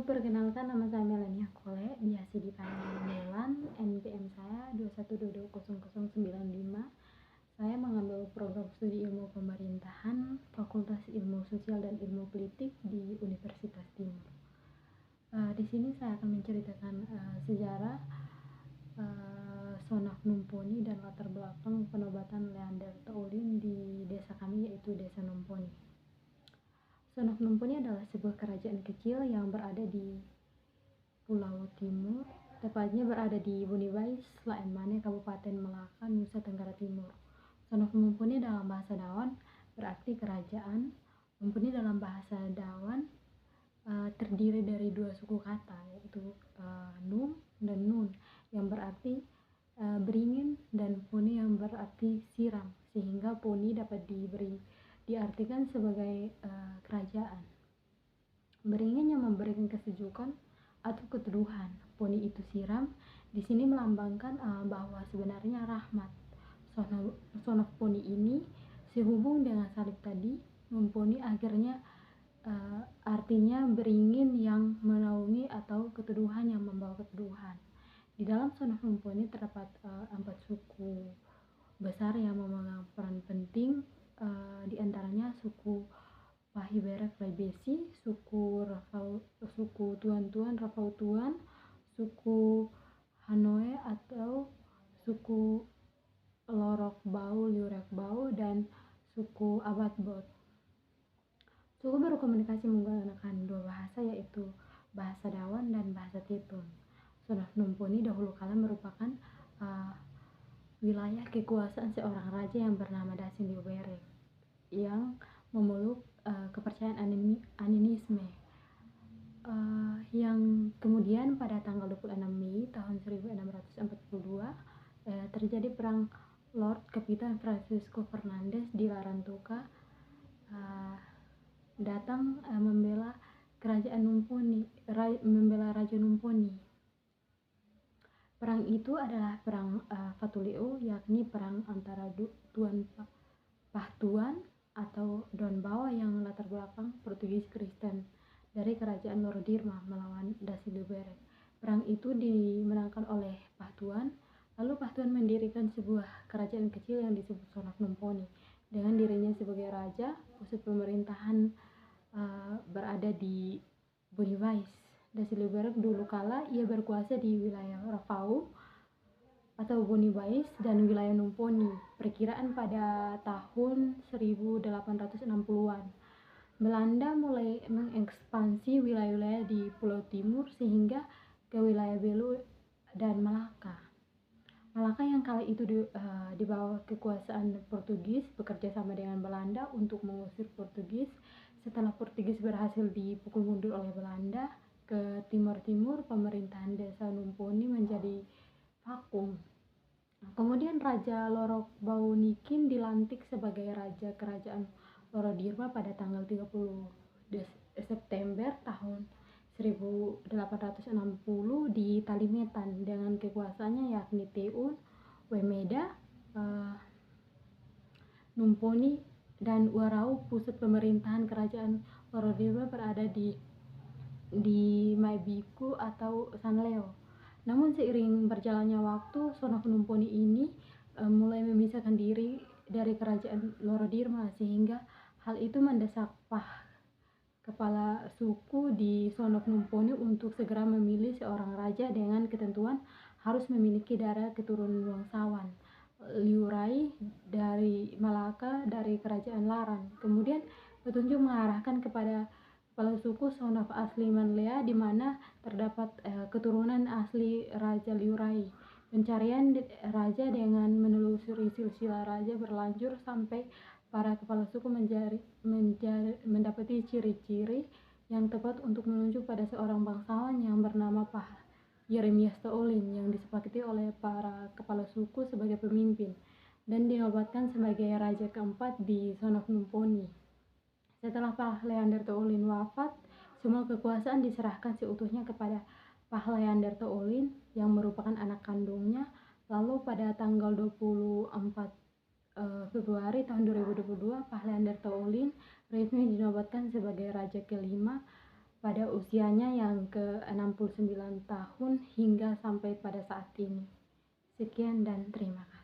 perkenalkan, nama saya Melania Kole, biasa dipanggil Melan. NPM saya 2120095. Saya mengambil program studi ilmu pemerintahan, Fakultas Ilmu Sosial dan Ilmu Politik di Universitas Timur. Di sini saya akan menceritakan sejarah Sonak Numponi dan latar belakang penobatan Leander Taulin di desa kami, yaitu Desa Numponi. Sonak Numponi adalah sebuah kerajaan kecil yang berada di Pulau Timur, tepatnya berada di Bunibais, Laenmane, Kabupaten Melaka, Nusa Tenggara Timur. Sonak Numponi dalam bahasa Dawan berarti kerajaan. Numponi dalam bahasa Dawan terdiri dari dua suku kata, yaitu Num dan Nun, yang berarti beringin, dan Poni yang berarti siram, sehingga Poni dapat diartikan sebagai kerajaan. Beringin yang memberikan kesejukan atau keteduhan, Poni itu siram. Di sini melambangkan bahwa sebenarnya rahmat. Sonak Poni ini sehubung dengan salib tadi, Numponi akhirnya artinya beringin yang menaungi atau keteduhan yang membawa keteduhan. Di dalam Sonak Numponi terdapat 4 suku besar yang memegang peran penting, di antaranya suku Pahiberek Raibesi, suku Tuan-Tuan Rafautuan, suku Hanoe atau suku Lorok Bau Liurek Bau, dan suku Abatbot. Suku berkomunikasi menggunakan dua bahasa, yaitu bahasa Dawan dan bahasa Tetun. Sonak Numponi dahulu kala merupakan wilayah kekuasaan seorang raja yang bernama Dasin Liuberek yang memeluk kepercayaan Animisme, yang kemudian pada tanggal 26 Mei tahun 1642 terjadi perang Lord Kapitan Francisco Fernandez di Larantuka datang membela kerajaan Numponi, membela Raja Numponi. Perang itu adalah perang Fatuleu, yakni perang antara Tuan Pahtuan atau Don Bawah yang latar belakang Portugis Kristen dari kerajaan Lorodirma melawan Dasi Liuberek. Perang itu dimenangkan oleh Pahtuan, lalu Pahtuan mendirikan sebuah kerajaan kecil yang disebut Sonak Numponi. Dengan dirinya sebagai raja, pusat pemerintahan berada di Bunibais. Dasi Liuberek dulu kala ia berkuasa di wilayah Rafau atau Bunibais dan wilayah Numponi. Perkiraan pada tahun 1860-an, Belanda mulai mengekspansi wilayah-wilayah di Pulau Timur sehingga ke wilayah Belu dan Malaka. Malaka yang kala itu di bawah kekuasaan Portugis bekerja sama dengan Belanda untuk mengusir Portugis. Setelah Portugis berhasil dipukul mundur oleh Belanda ke timur-timur, pemerintahan desa Numponi menjadi vakum. Kemudian Raja Lorok Baunikin dilantik sebagai Raja Kerajaan Lorodirma pada tanggal 30 September tahun 1860 di Talimetan dengan kekuasaannya yakni Teun, Wemeda, Numponi, dan Warau. Pusat pemerintahan kerajaan Lorodirma berada di Maibiku atau Sanleo. Namun seiring berjalannya waktu, Sonak Numponi ini mulai memisahkan diri dari kerajaan Lorodirma, sehingga hal itu mendesak kepala suku di Sonak Numponi untuk segera memilih seorang raja dengan ketentuan harus memiliki darah keturunan bangsawan Liurai dari Malaka dari kerajaan Larang. Kemudian petunjuk mengarahkan kepada kepala suku Sonak asli Manlea, di mana terdapat keturunan asli Raja Liurai. Pencarian raja dengan menelusuri silsilah raja berlanjut sampai para kepala suku mendapati ciri-ciri yang tepat untuk menunjuk pada seorang bangsawan yang bernama Yeremias Taulin yang disepakati oleh para kepala suku sebagai pemimpin dan dinobatkan sebagai raja keempat di Sonak Numponi. Setelah Leander Taulin wafat, semua kekuasaan diserahkan seutuhnya kepada Leander Taulin yang merupakan anak kandungnya. Lalu pada tanggal 24 Februari tahun 2022, Leander Taulin resmi dinobatkan sebagai raja kelima pada usianya yang ke-69 tahun hingga sampai pada saat ini. Sekian dan terima kasih.